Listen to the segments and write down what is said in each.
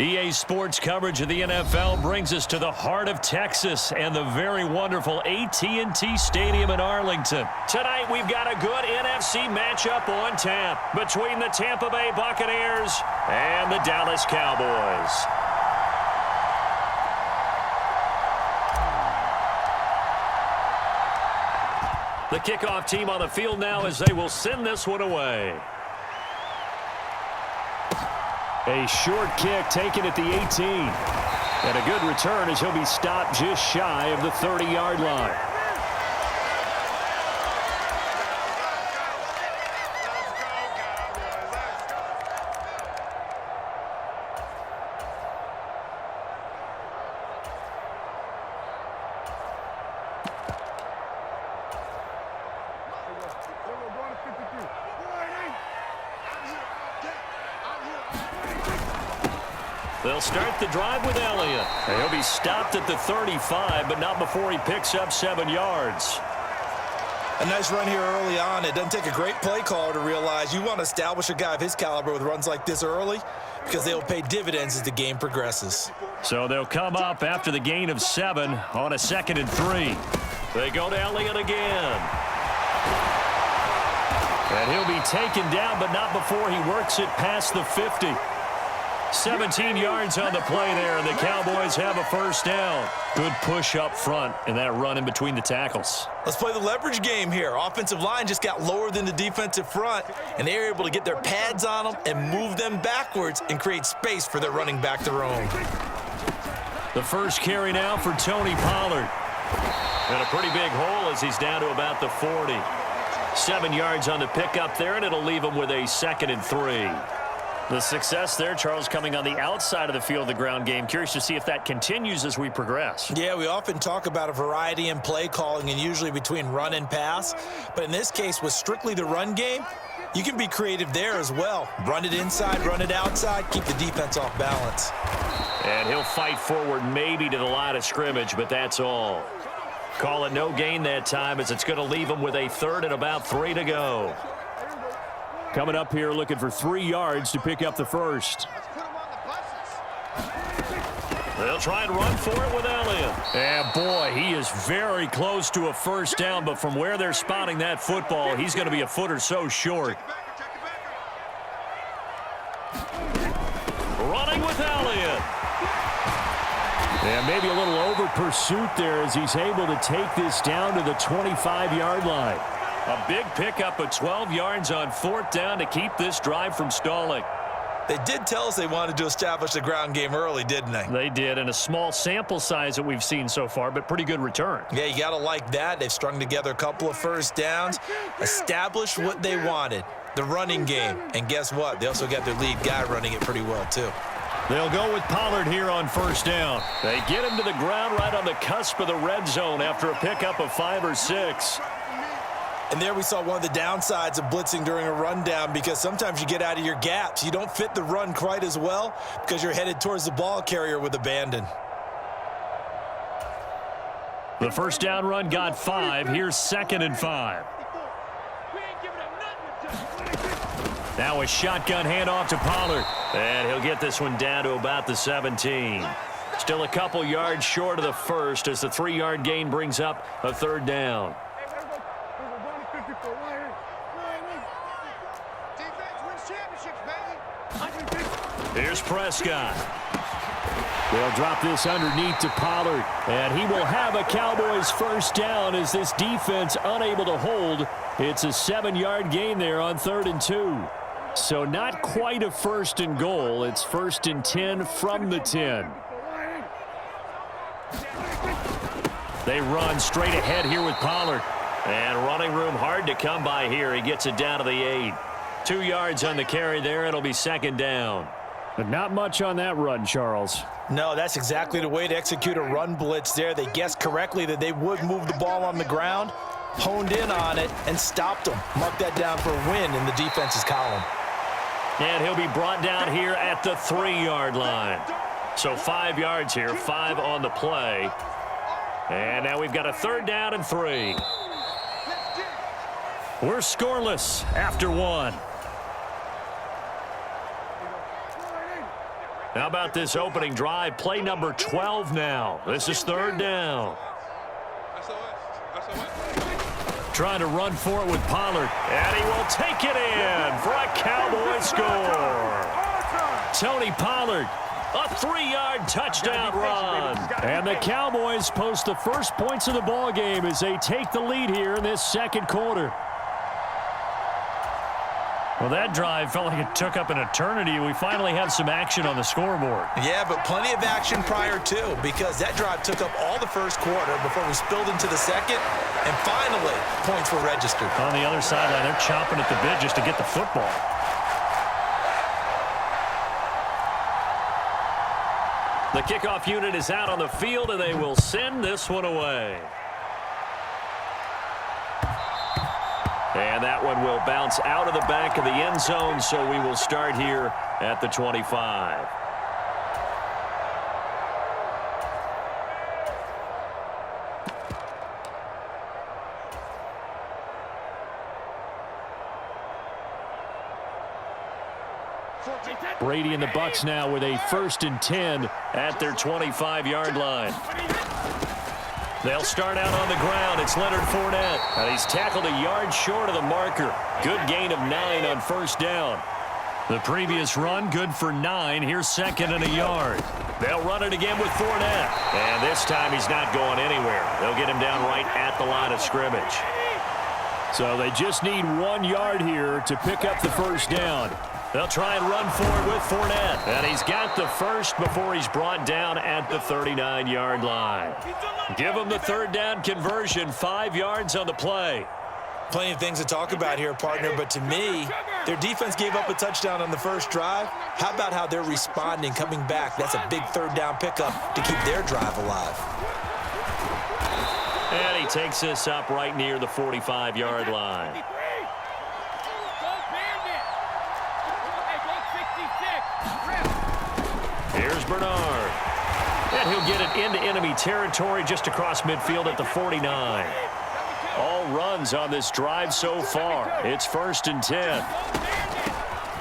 EA Sports coverage of the NFL brings us to the heart of Texas and the very wonderful AT&T Stadium in Arlington. Tonight, we've got a good NFC matchup on tap between the Tampa Bay Buccaneers and the Dallas Cowboys. The kickoff team on the field now as they will send this one away. A short kick taken at the 18. And a good return as he'll be stopped just shy of the 30-yard line. They'll start the drive with Elliott. He'll be stopped at the 35, but not before he picks up 7 yards. A nice run here early on. It doesn't take a great play caller to realize you want to establish a guy of his caliber with runs like this early because they'll pay dividends as the game progresses. So they'll come up after the gain of 7 on a 2nd and 3. They go to Elliott again. And he'll be taken down, but not before he works it past the 50. 17 yards on the play there, and the Cowboys have a first down. Good push up front and that run in between the tackles. Let's play the leverage game here. Offensive line just got lower than the defensive front, and they were able to get their pads on them and move them backwards and create space for their running back to roam. The first carry now for Tony Pollard. And a pretty big hole as he's down to about the 40. 7 yards on the pickup there, and it'll leave him with a 2nd and 3. The success there, Charles, coming on the outside of the field of the ground game. Curious to see if that continues as we progress. Yeah, we often talk about a variety in play calling and usually between run and pass. But in this case, with strictly the run game, you can be creative there as well. Run it inside, run it outside, keep the defense off balance. And he'll fight forward maybe to the line of scrimmage, but that's all. Call it no gain that time as it's going to leave him with a 3rd and about 3 to go. Coming up here looking for 3 yards to pick up the first. They'll try and run for it with Elliott. And boy, he is very close to a first down, but from where they're spotting that football, he's going to be a foot or so short. Running with Elliott. And maybe a little over pursuit there as he's able to take this down to the 25-yard line. A big pickup of 12 yards on 4th down to keep this drive from stalling. They did tell us they wanted to establish the ground game early, didn't they? They did, and a small sample size that we've seen so far, but pretty good return. Yeah, you got to like that. They've strung together a couple of first downs, established what they wanted, the running game. And guess what? They also got their lead guy running it pretty well, too. They'll go with Pollard here on first down. They get him to the ground right on the cusp of the red zone after a pickup of 5 or 6. And there we saw one of the downsides of blitzing during a rundown because sometimes you get out of your gaps. You don't fit the run quite as well because you're headed towards the ball carrier with abandon. The first down run got 5. Here's 2nd and 5. Now a shotgun handoff to Pollard. And he'll get this one down to about the 17. Still a couple yards short of the first as the 3-yard gain brings up a 3rd down. Here's Prescott. They'll drop this underneath to Pollard, and he will have a Cowboys first down as this defense unable to hold. It's a 7-yard gain there on 3rd and 2. So not quite a 1st and goal. It's 1st and 10 from the 10. They run straight ahead here with Pollard. And running room hard to come by here. He gets it down to the 8. 2 yards on the carry there. It'll be 2nd down. But not much on that run, Charles. No, that's exactly the way to execute a run blitz there. They guessed correctly that they would move the ball on the ground, honed in on it, and stopped them. Mark that down for a win in the defense's column. And he'll be brought down here at the 3-yard line. So 5 yards here, 5 on the play. And now we've got a 3rd down and 3. We're scoreless after 1. How about this opening drive? Play number 12 now. This is third down. Trying to run for it with Pollard. And he will take it in for a Cowboy score. Tony Pollard, a 3-yard touchdown run. And the Cowboys post the first points of the ball game as they take the lead here in this second quarter. Well, that drive felt like it took up an eternity. We finally have some action on the scoreboard. Yeah, but plenty of action prior to, because that drive took up all the first quarter before we spilled into the second, and finally, points were registered. On the other sideline, they're chomping at the bit just to get the football. The kickoff unit is out on the field, and they will send this one away. And that one will bounce out of the back of the end zone, so we will start here at the 25. Brady and the Bucs now with a 1st and 10 at their 25-yard line. They'll start out on the ground. It's Leonard Fournette. And he's tackled a yard short of the marker. Good gain of 9 on first down. The previous run, good for 9. Here's 2nd and a yard. They'll run it again with Fournette. And this time he's not going anywhere. They'll get him down right at the line of scrimmage. So they just need 1 yard here to pick up the first down. They'll try and run for it with Fournette. And he's got the first before he's brought down at the 39-yard line. Give him the third down conversion, 5 yards on the play. Plenty of things to talk about here, partner, but to me, their defense gave up a touchdown on the first drive. How about how they're responding, coming back? That's a big third down pickup to keep their drive alive. And he takes this up right near the 45-yard line. Here's Bernard. And he'll get it into enemy territory just across midfield at the 49. All runs on this drive so far. It's 1st and 10.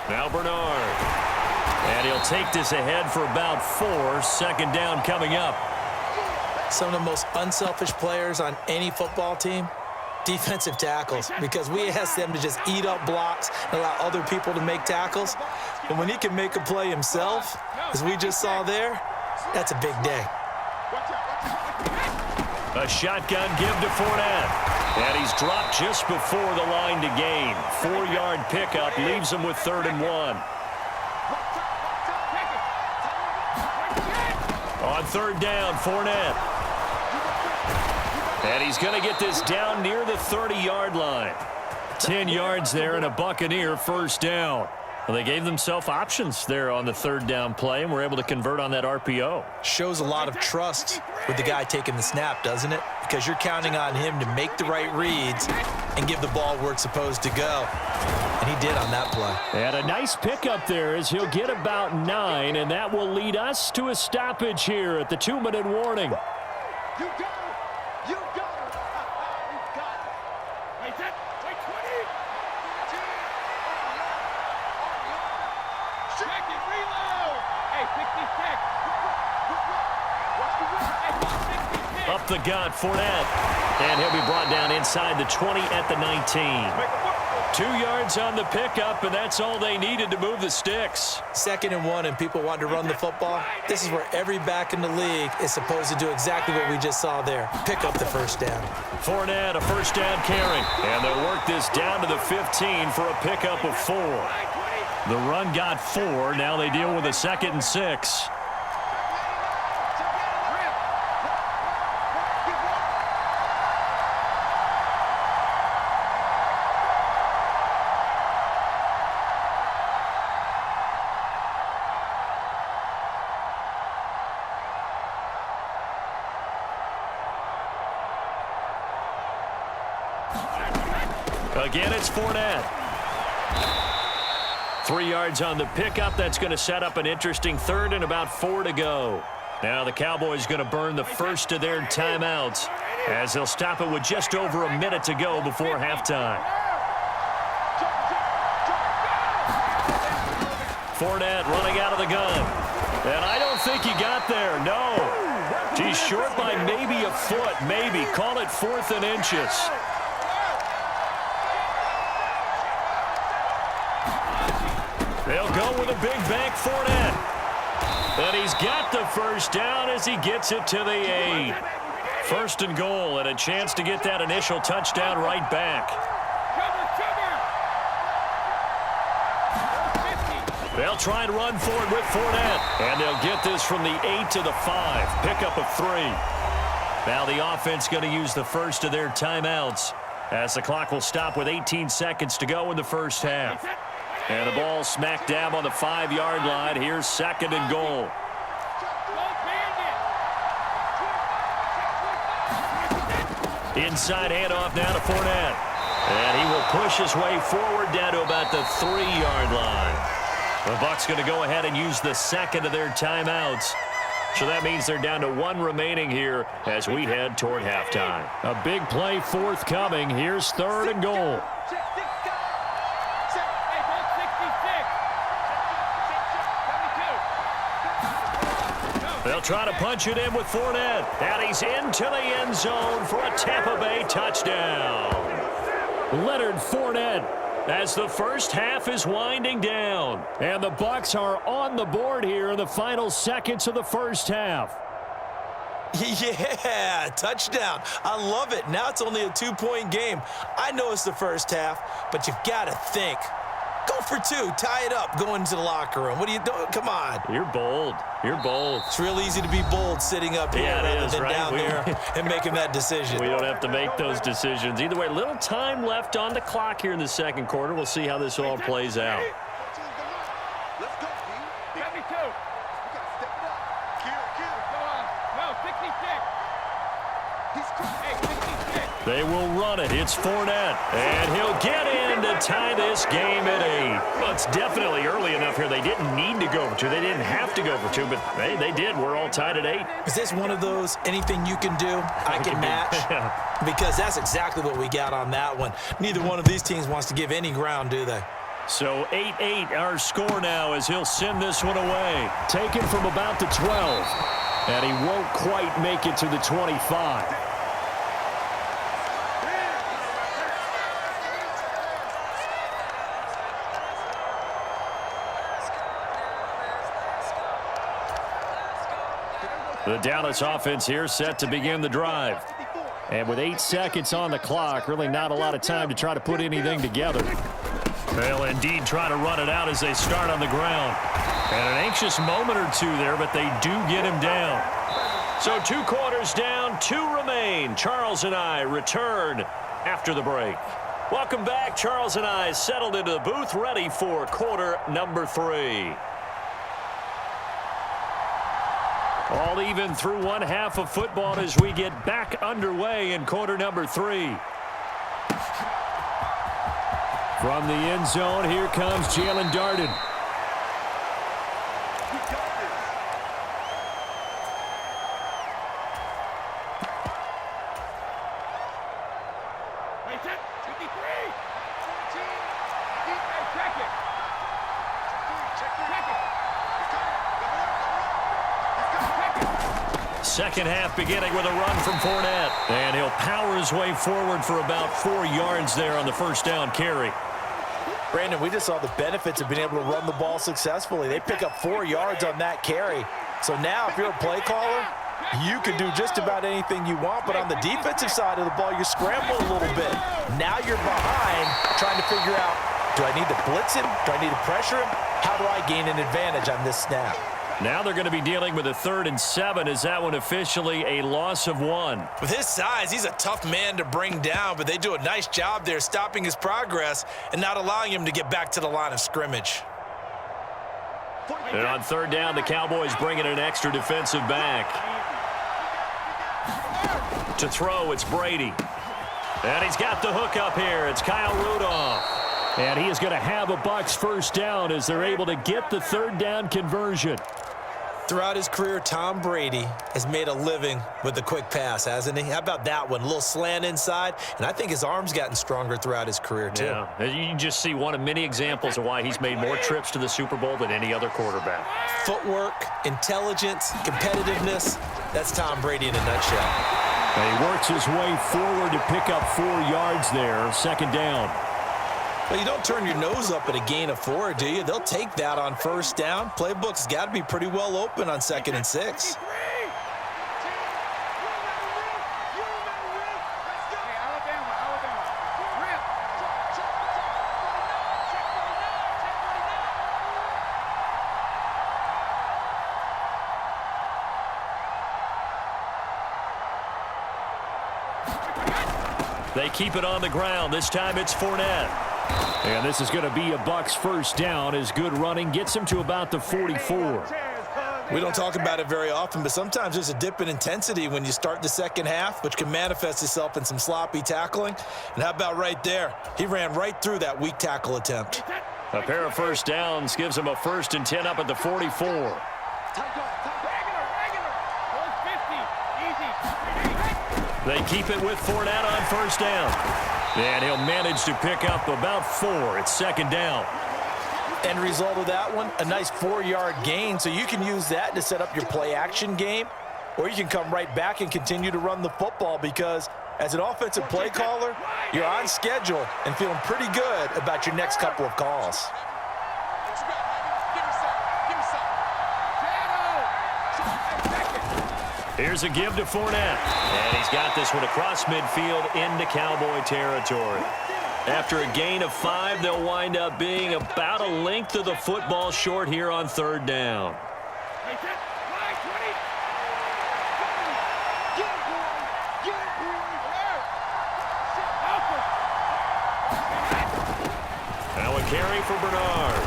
Now Bernard. And he'll take this ahead for about 4. 2nd down coming up. Some of the most unselfish players on any football team, defensive tackles, because we ask them to just eat up blocks and allow other people to make tackles. But when he can make a play himself, as we just saw there, that's a big day. A shotgun give to Fournette. And he's dropped just before the line to gain. 4-yard pickup leaves him with 3rd and 1. On 3rd down, Fournette. And he's going to get this down near the 30-yard line. 10 yards there and a Buccaneer first down. Well, they gave themselves options there on the 3rd down play and were able to convert on that RPO. Shows a lot of trust with the guy taking the snap, doesn't it? Because you're counting on him to make the right reads and give the ball where it's supposed to go. And he did on that play. And a nice pickup there as he'll get about 9, and that will lead us to a stoppage here at the 2-minute warning. You got it. You got it. You got it. Wait, that. Wait, 20. Check it, reload. Hey, 66. Up the gut, Fournette. And he'll be brought down inside the 20 at the 19. 2 yards on the pickup, and that's all they needed to move the sticks. 2nd and 1, and people want to run the football. This is where every back in the league is supposed to do exactly what we just saw there. Pick up the first down. Fournette, a first down carry. And they'll work this down to the 15 for a pickup of 4. The run got 4. Now they deal with a 2nd and 6. Again, it's Fournette. 3 yards on the pickup. That's going to set up an interesting 3rd and about 4 to go. Now the Cowboys going to burn the first of their timeouts as they'll stop it with just over a minute to go before halftime. Fournette running out of the gun. And I don't think he got there, no. He's short by maybe a foot, maybe. Call it 4th and inches. They'll go with a big bank Fournette. And he's got the first down as he gets it to the 8. 1st and goal, and a chance to get that initial touchdown right back. They'll try and run forward with Fournette. And they'll get this from the 8 to the 5. Pickup of 3. Now the offense going to use the first of their timeouts as the clock will stop with 18 seconds to go in the first half. And the ball smack dab on the 5-yard line. Here's 2nd and goal. Inside handoff now to Fournette. And he will push his way forward down to about the 3-yard line. The Bucs going to go ahead and use the 2nd of their timeouts. So that means they're down to 1 remaining here as we head toward halftime. A big play forthcoming. Here's 3rd and goal. They'll try to punch it in with Fournette. And he's into the end zone for a Tampa Bay touchdown. Leonard Fournette as the first half is winding down. And the Bucs are on the board here in the final seconds of the first half. Yeah, touchdown. I love it. Now it's only a 2-point game. I know it's the first half, but you've got to think. Go for 2. Tie it up. Go into the locker room. What are you doing? Come on. You're bold. You're bold. It's real easy to be bold sitting up here rather than right? down there and making that decision. We don't have to make those decisions. Either way, little time left on the clock here in the second quarter. We'll see how this all plays out. Let's go, D. 72. We got to step it up. Go on. No, 66. He's crazy. 66. They will run it. It's Fournette. And he'll get in to tie this game at 8. Well, it's definitely early enough here. They didn't need to go for 2. They didn't have to go for 2, but hey, they did. We're all tied at 8. Is this one of those anything you can do, I can match? Because that's exactly what we got on that one. Neither one of these teams wants to give any ground, do they? So 8-8 our score now as he'll send this one away. Taken from about the 12. And he won't quite make it to the 25. The Dallas offense here set to begin the drive. And with 8 seconds on the clock, really not a lot of time to try to put anything together. They'll indeed try to run it out as they start on the ground. And an anxious moment or 2 there, but they do get him down. So 2 quarters down, 2 remain. Charles and I return after the break. Welcome back. Charles and I settled into the booth, ready for quarter number 3. All even through one half of football as we get back underway in quarter number 3. From the end zone, here comes Jalen Darden. Second half beginning with a run from Fournette. And he'll power his way forward for about 4 yards there on the first down carry. Brandon, we just saw the benefits of being able to run the ball successfully. They pick up 4 yards on that carry. So now if you're a play caller, you can do just about anything you want. But on the defensive side of the ball, you're scrambling a little bit. Now you're behind trying to figure out, do I need to blitz him? Do I need to pressure him? How do I gain an advantage on this snap? Now they're going to be dealing with a 3rd and 7. Is that one officially a loss of 1? With his size, he's a tough man to bring down, but they do a nice job there stopping his progress and not allowing him to get back to the line of scrimmage. And on 3rd down, the Cowboys bring in an extra defensive back. To throw, it's Brady. And he's got the hook up here. It's Kyle Rudolph. And he is going to have a Bucs first down as they're able to get the 3rd down conversion. Throughout his career, Tom Brady has made a living with the quick pass, hasn't he? How about that one? A little slant inside, and I think his arm's gotten stronger throughout his career, too. Yeah, you can just see one of many examples of why he's made more trips to the Super Bowl than any other quarterback. Footwork, intelligence, competitiveness, that's Tom Brady in a nutshell. And he works his way forward to pick up 4 yards there, second down. Well, you don't turn your nose up at a gain of 4, do you? They'll take that on first down. Playbook's got to be pretty well open on 2nd and 6. They keep it on the ground. This time it's Fournette. And this is going to be a Bucs first down as good running gets him to about the 44. We don't talk about it very often, but sometimes there's a dip in intensity when you start the second half, which can manifest itself in some sloppy tackling. And how about right there? He ran right through that weak tackle attempt. A pair of first downs gives him a 1st and 10 up at the 44. They keep it with Fournette on first down. And he'll manage to pick up about 4. It's second down. End result of that one, a nice 4-yard gain. So you can use that to set up your play-action game, or you can come right back and continue to run the football because as an offensive play caller, you're on schedule and feeling pretty good about your next couple of calls. Here's a give to Fournette. And he's got this one across midfield into Cowboy territory. After a gain of 5, they'll wind up being about a length of the football short here on 3rd down. Now a carry for Bernard.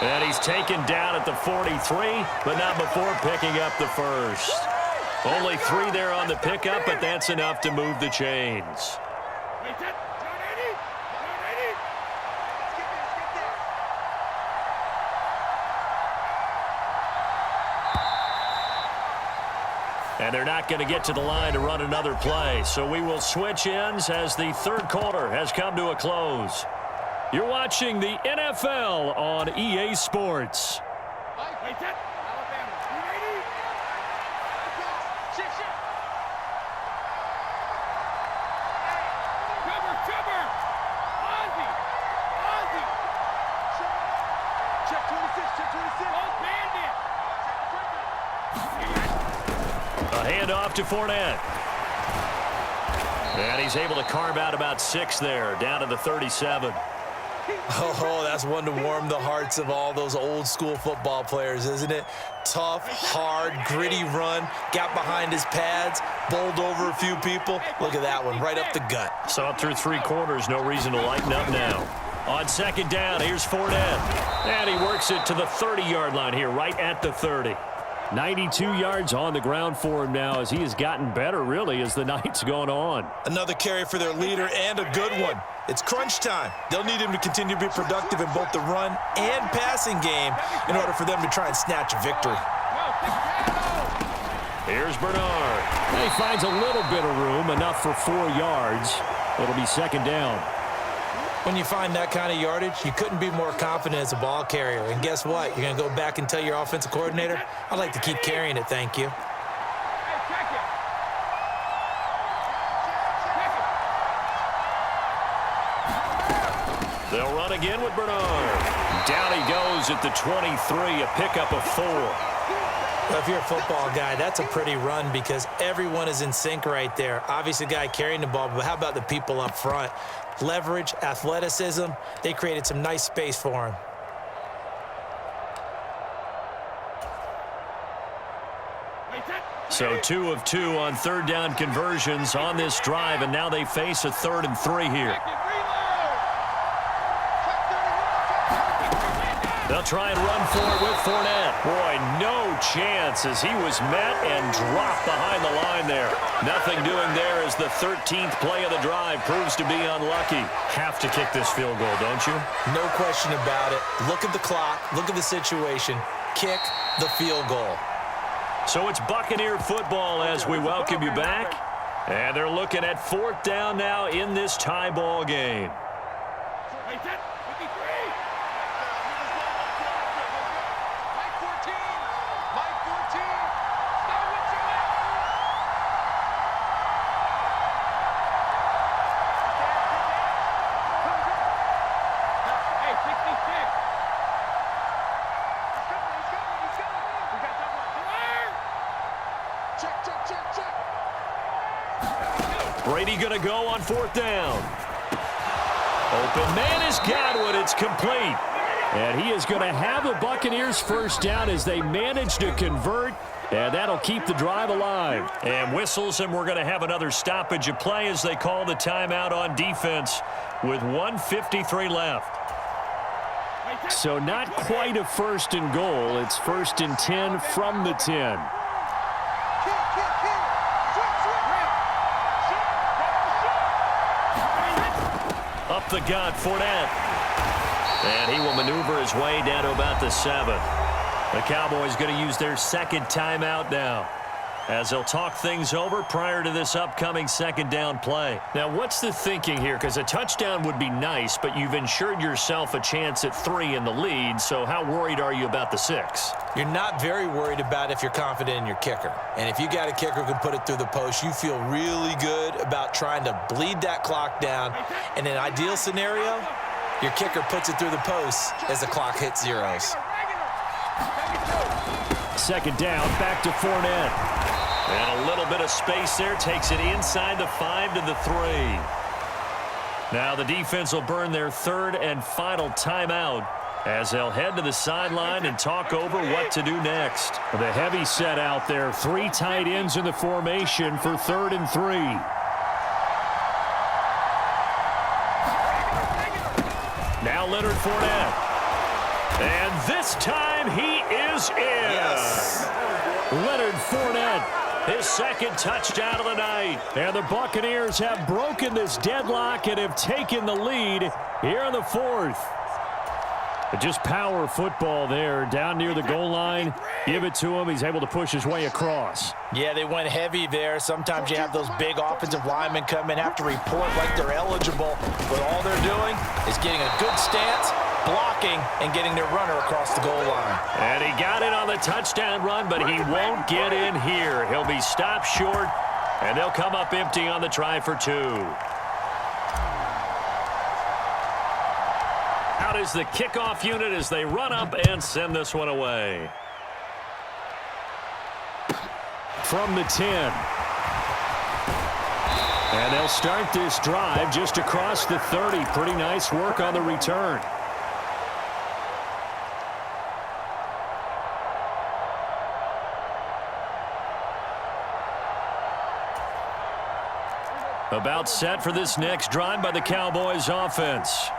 And he's taken down at the 43, but not before picking up the 1st. Only 3 there on the pickup, but that's enough to move the chains. And they're not going to get to the line to run another play, so we will switch ends as the 3rd quarter has come to a close. You're watching the NFL on EA Sports. Handoff to Fournette. And he's able to carve out about 6 there, down to the 37. Oh, that's one to warm the hearts of all those old-school football players, isn't it? Tough, hard, gritty run, got behind his pads, bowled over a few people. Look at that one, right up the gut. Saw it through 3 quarters, no reason to lighten up now. On 2nd down, here's Fournette. And he works it to the 30-yard line here, right at the 30. 92 yards on the ground for him now as he has gotten better, really, as the night's gone on. Another carry for their leader and a good one. It's crunch time. They'll need him to continue to be productive in both the run and passing game in order for them to try and snatch a victory. Here's Bernard. He finds a little bit of room, enough for 4 yards. It'll be second down. When you find that kind of yardage, you couldn't be more confident as a ball carrier. And guess what? You're going to go back and tell your offensive coordinator, I'd like to keep carrying it, thank you. They'll run again with Bernard. Down he goes at the 23, a pickup of 4. Well, if you're a football guy, that's a pretty run because everyone is in sync right there. Obviously, the guy carrying the ball, but how about the people up front? Leverage, athleticism, they created some nice space for him. So 2 of 2 on 3rd down conversions on this drive, and now they face a 3rd and 3 here. They'll try and run for it with Fournette. Boy, no chance as he was met and dropped behind the line there. Nothing doing there as the 13th play of the drive proves to be unlucky. Have to kick this field goal, don't you? No question about it. Look at the clock. Look at the situation. Kick the field goal. So it's Buccaneer football as we welcome you back. And they're looking at 4th down now in this tie ball game. Brady going to go on 4th down. Open man is Godwin. It's complete. And he is going to have the Buccaneers 1st down as they manage to convert. And that'll keep the drive alive. And whistles, and we're going to have another stoppage of play as they call the timeout on defense with 1:53 left. So not quite a 1st and goal. It's 1st and 10 from the 10. Up the gut, Fournette. And he will maneuver his way down to about the 7. The Cowboys going to use their 2nd timeout now, as they'll talk things over prior to this upcoming 2nd down play. Now, what's the thinking here? Because a touchdown would be nice, but you've ensured yourself a chance at 3 in the lead, so how worried are you about the 6? You're not very worried about if you're confident in your kicker. And if you got a kicker who can put it through the post, you feel really good about trying to bleed that clock down. In an ideal scenario, your kicker puts it through the post as the clock hits zeros. 2nd down, back to Fournette. And a little bit of space there, takes it inside the 5 to the 3. Now the defense will burn their 3rd and final timeout as they'll head to the sideline and talk over what to do next. The heavy set out there, 3 tight ends in the formation for 3rd and 3. Now Leonard Fournette. And this time he is in. Yes. Leonard Fournette, his 2nd touchdown of the night. And the Buccaneers have broken this deadlock and have taken the lead here in the 4th. But just power football there down near the goal line. Give it to him. He's able to push his way across. Yeah, they went heavy there. Sometimes you have those big offensive linemen come in, have to report like they're eligible. But all they're doing is getting a good stance, blocking, and getting their runner across the goal line. And he got it on the touchdown run, but he won't get in here. He'll be stopped short, and they'll come up empty on the try for 2. Out is the kickoff unit as they run up and send this one away. From the 10. And they'll start this drive just across the 30. Pretty nice work on the return. About set for this next drive by the Cowboys offense.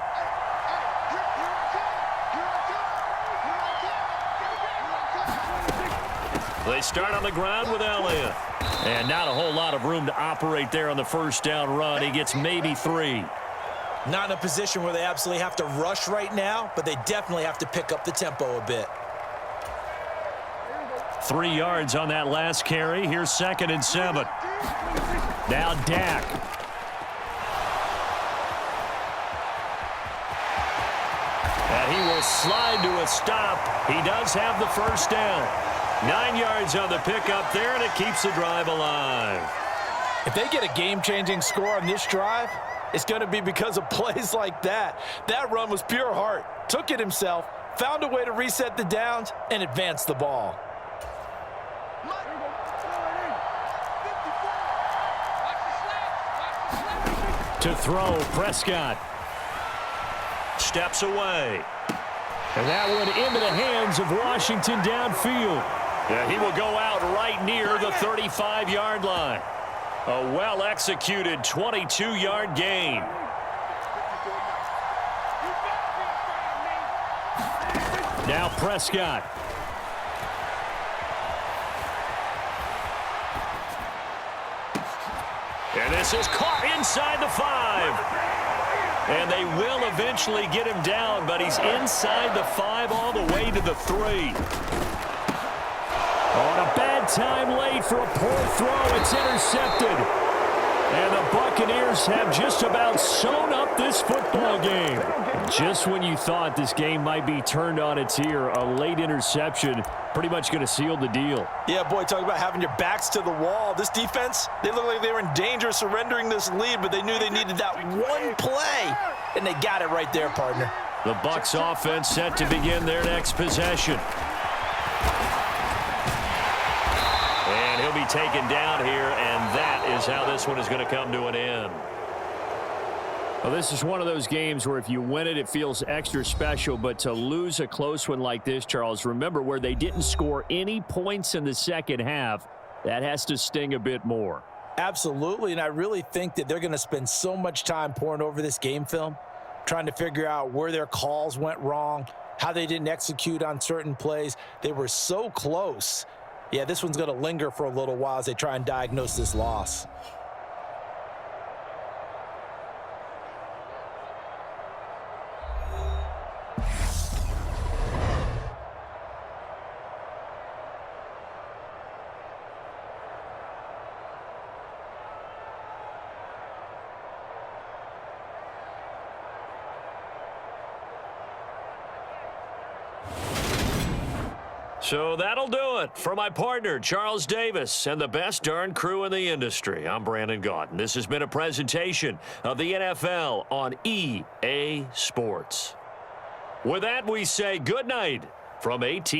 They start on the ground with Elliott. And not a whole lot of room to operate there on the 1st down run. He gets maybe 3. Not in a position where they absolutely have to rush right now, but they definitely have to pick up the tempo a bit. 3 yards on that last carry. Here's 2nd and 7. Now Dak. And he will slide to a stop. He does have the 1st down. 9 yards on the pickup there, and it keeps the drive alive. If they get a game-changing score on this drive, it's going to be because of plays like that. That run was pure heart. Took it himself, found a way to reset the downs, and advance the ball. To throw, Prescott. Steps away. And that one into the hands of Washington downfield. Yeah, he will go out right near the 35-yard line. A well-executed 22-yard gain. Now Prescott. And this is caught inside the 5. And they will eventually get him down, but he's inside the 5 all the way to the 3. On a bad time late for a poor throw. It's intercepted. And the Buccaneers have just about sewn up this football game. Just when you thought this game might be turned on its ear, a late interception pretty much going to seal the deal. Yeah, boy, talk about having your backs to the wall. This defense, they look like they were in danger of surrendering this lead, but they knew they needed that one play, and they got it right there, partner. The Bucs offense set to begin their next possession. And he'll be taken down here, and that is how this one is going to come to an end. Well, this is one of those games where if you win it, it feels extra special. But to lose a close one like this, Charles, remember where they didn't score any points in the second half, that has to sting a bit more. Absolutely, and I really think that they're going to spend so much time pouring over this game film, trying to figure out where their calls went wrong, how they didn't execute on certain plays. They were so close. Yeah, this one's going to linger for a little while as they try and diagnose this loss. So that'll do it for my partner, Charles Davis, and the best darn crew in the industry. I'm Brandon Gaudin. This has been a presentation of the NFL on EA Sports. With that, we say good night from AT&T.